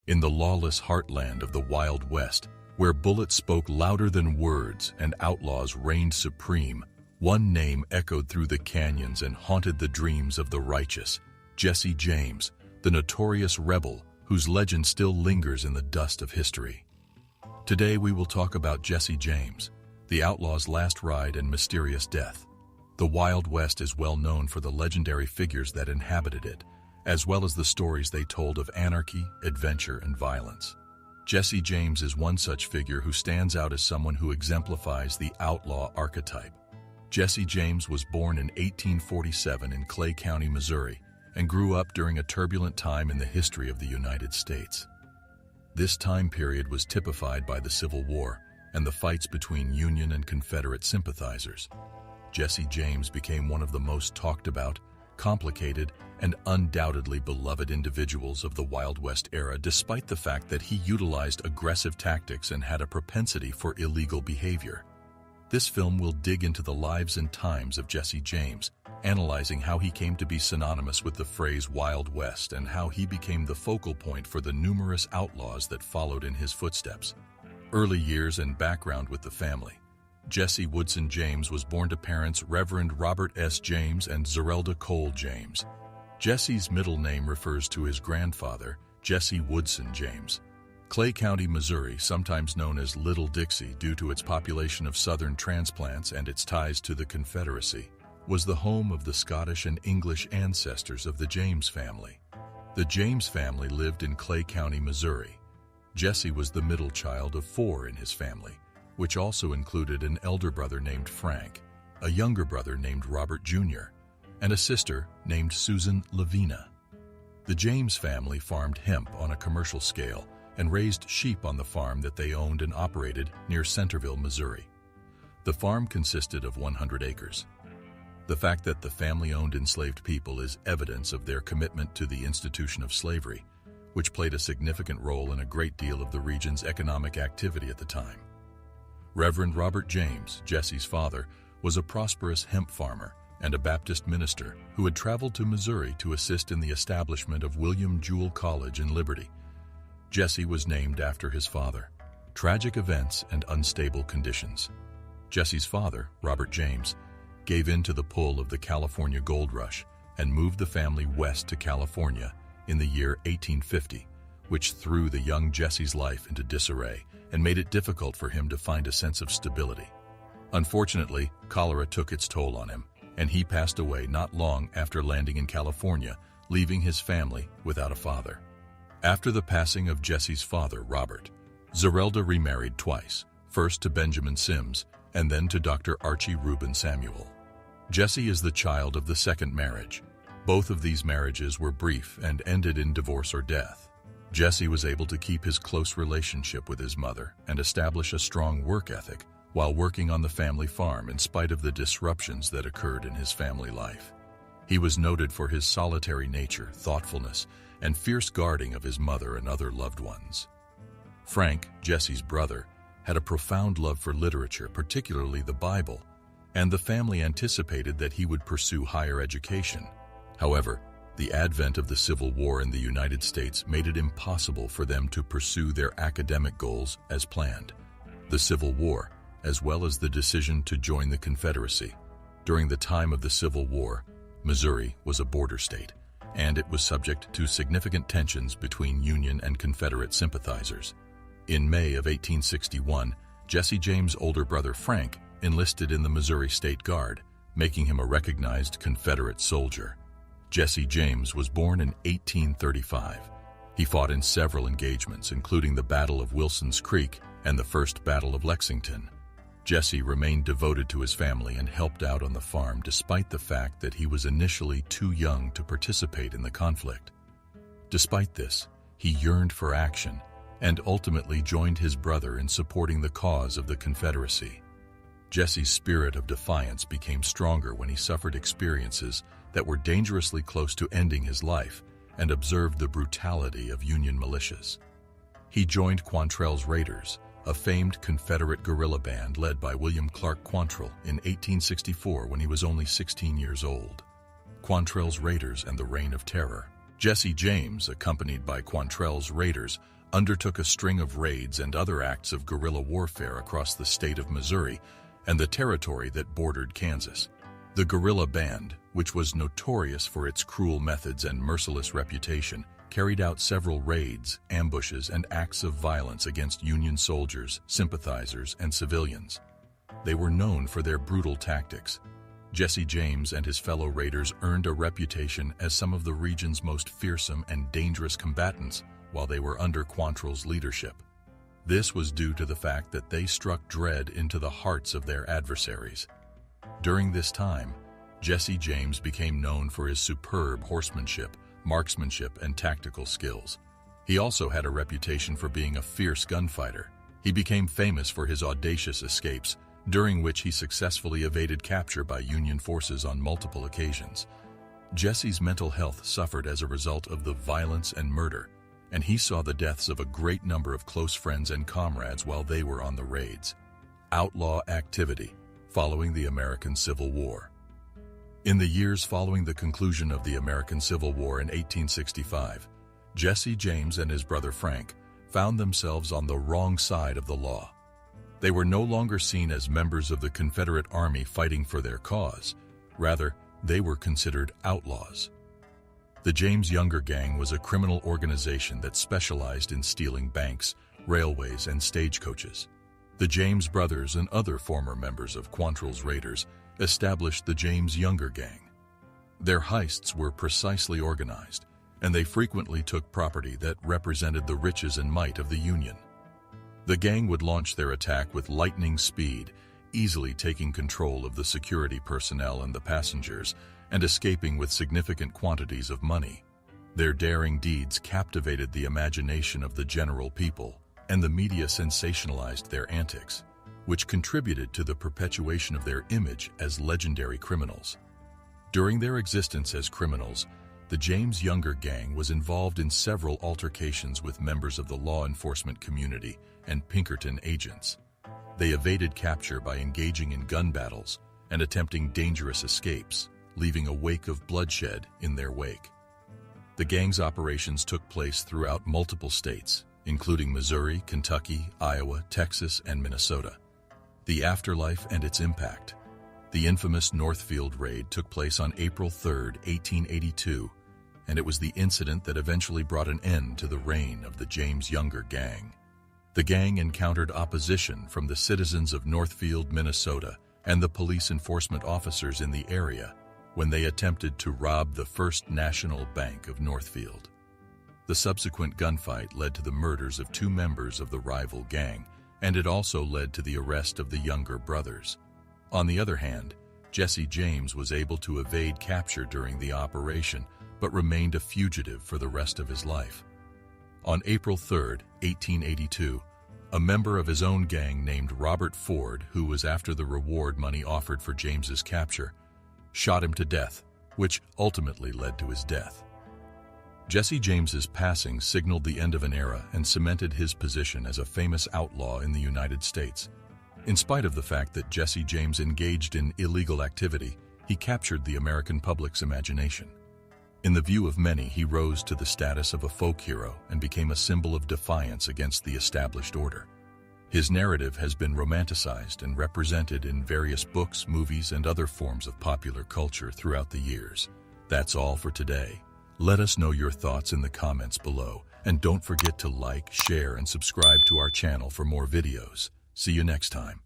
In the lawless heartland of the Wild West, where bullets spoke louder than words and outlaws reigned supreme, one name echoed through the canyons and haunted the dreams of the righteous: Jesse James, the notorious rebel whose legend still lingers in the dust of history. Today we will talk about Jesse James, the outlaw's last ride and mysterious death. The Wild West is well known for the legendary figures that inhabited it, as well as the stories they told of anarchy, adventure, and violence. Jesse James is one such figure who stands out as someone who exemplifies the outlaw archetype. Jesse James was born in 1847 in Clay County, Missouri, and grew up during a turbulent time in the history of the United States. This time period was typified by the Civil War and the fights between Union and Confederate sympathizers. Jesse James became one of the most talked about, complicated, and undoubtedly beloved individuals of the Wild West era, despite the fact that he utilized aggressive tactics and had a propensity for illegal behavior. This film will dig into the lives and times of Jesse James, analyzing how he came to be synonymous with the phrase Wild West and how he became the focal point for the numerous outlaws that followed in his footsteps. Early years and background with the family. Jesse Woodson James was born to parents Reverend Robert S. James and Zerelda Cole James. Jesse's middle name refers to his grandfather, Jesse Woodson James. Clay County, Missouri, sometimes known as Little Dixie due to its population of Southern transplants and its ties to the Confederacy, was the home of the Scottish and English ancestors of the James family. The James family lived in Clay County, Missouri. Jesse was the middle child of 4 in his family, which also included an elder brother named Frank, a younger brother named Robert Jr., and a sister named Susan Lavina. The James family farmed hemp on a commercial scale and raised sheep on the farm that they owned and operated near Centerville, Missouri. The farm consisted of 100 acres. The fact that the family owned enslaved people is evidence of their commitment to the institution of slavery, which played a significant role in a great deal of the region's economic activity at the time. Reverend Robert James, Jesse's father, was a prosperous hemp farmer and a Baptist minister who had traveled to Missouri to assist in the establishment of William Jewell College in Liberty. Jesse was named after his father. Tragic events and unstable conditions. Jesse's father, Robert James, gave in to the pull of the California gold rush and moved the family west to California in the year 1850, which threw the young Jesse's life into disarray and made it difficult for him to find a sense of stability. Unfortunately, cholera took its toll on him, and he passed away not long after landing in California, leaving his family without a father. After the passing of Jesse's father, Robert, Zerelda remarried twice, first to Benjamin Sims and then to Dr. Archie Reuben Samuel. Jesse is the child of the second marriage. Both of these marriages were brief and ended in divorce or death. Jesse was able to keep his close relationship with his mother and establish a strong work ethic while working on the family farm in spite of the disruptions that occurred in his family life. He was noted for his solitary nature, thoughtfulness, and fierce guarding of his mother and other loved ones. Frank, Jesse's brother, had a profound love for literature, particularly the Bible, and the family anticipated that he would pursue higher education. However, the advent of the Civil War in the United States made it impossible for them to pursue their academic goals as planned. The Civil War, as well as the decision to join the Confederacy. During the time of the Civil War, Missouri was a border state, and it was subject to significant tensions between Union and Confederate sympathizers. In May of 1861, Jesse James' older brother Frank enlisted in the Missouri State Guard, making him a recognized Confederate soldier. Jesse James was born in 1835. He fought in several engagements, including the Battle of Wilson's Creek and the First Battle of Lexington. Jesse remained devoted to his family and helped out on the farm despite the fact that he was initially too young to participate in the conflict. Despite this, he yearned for action and ultimately joined his brother in supporting the cause of the Confederacy. Jesse's spirit of defiance became stronger when he suffered experiences that were dangerously close to ending his life and observed the brutality of Union militias. He joined Quantrell's Raiders, a famed Confederate guerrilla band led by William Clark Quantrill in 1864 when he was only 16 years old. Quantrell's Raiders and the Reign of Terror. Jesse James, accompanied by Quantrell's raiders, undertook a string of raids and other acts of guerrilla warfare across the state of Missouri and the territory that bordered Kansas. The guerrilla band, which was notorious for its cruel methods and merciless reputation, carried out several raids, ambushes, and acts of violence against Union soldiers, sympathizers, and civilians. They were known for their brutal tactics. Jesse James and his fellow raiders earned a reputation as some of the region's most fearsome and dangerous combatants while they were under Quantrell's leadership. This was due to the fact that they struck dread into the hearts of their adversaries. During this time, Jesse James became known for his superb horsemanship, marksmanship, and tactical skills. He also had a reputation for being a fierce gunfighter. He became famous for his audacious escapes, during which he successfully evaded capture by Union forces on multiple occasions. Jesse's mental health suffered as a result of the violence and murder, and he saw the deaths of a great number of close friends and comrades while they were on the raids. Outlaw activity following the American Civil War. In the years following the conclusion of the American Civil War in 1865, Jesse James and his brother Frank found themselves on the wrong side of the law. They were no longer seen as members of the Confederate Army fighting for their cause. Rather, they were considered outlaws. The James Younger Gang was a criminal organization that specialized in stealing banks, railways, and stagecoaches. The James brothers and other former members of Quantrell's raiders established the James Younger Gang. Their heists were precisely organized, and they frequently took property that represented the riches and might of the Union. The gang would launch their attack with lightning speed, easily taking control of the security personnel and the passengers, and escaping with significant quantities of money. Their daring deeds captivated the imagination of the general people, and the media sensationalized their antics, which contributed to the perpetuation of their image as legendary criminals. During their existence as criminals, the James Younger Gang was involved in several altercations with members of the law enforcement community and Pinkerton agents. They evaded capture by engaging in gun battles and attempting dangerous escapes, leaving a wake of bloodshed in their wake. The gang's operations took place throughout multiple states, including Missouri, Kentucky, Iowa, Texas, and Minnesota. The afterlife and its impact. The infamous Northfield Raid took place on April 3, 1882, and it was the incident that eventually brought an end to the reign of the James Younger Gang. The gang encountered opposition from the citizens of Northfield, Minnesota, and the police enforcement officers in the area when they attempted to rob the First National Bank of Northfield. The subsequent gunfight led to the murders of 2 members of the rival gang, and it also led to the arrest of the Younger brothers. On the other hand, Jesse James was able to evade capture during the operation, but remained a fugitive for the rest of his life. On April 3, 1882, a member of his own gang named Robert Ford, who was after the reward money offered for James's capture, shot him to death, which ultimately led to his death. Jesse James's passing signaled the end of an era and cemented his position as a famous outlaw in the United States. In spite of the fact that Jesse James engaged in illegal activity, he captured the American public's imagination. In the view of many, he rose to the status of a folk hero and became a symbol of defiance against the established order. His narrative has been romanticized and represented in various books, movies, and other forms of popular culture throughout the years. That's all for today. Let us know your thoughts in the comments below, and don't forget to like, share, and subscribe to our channel for more videos. See you next time.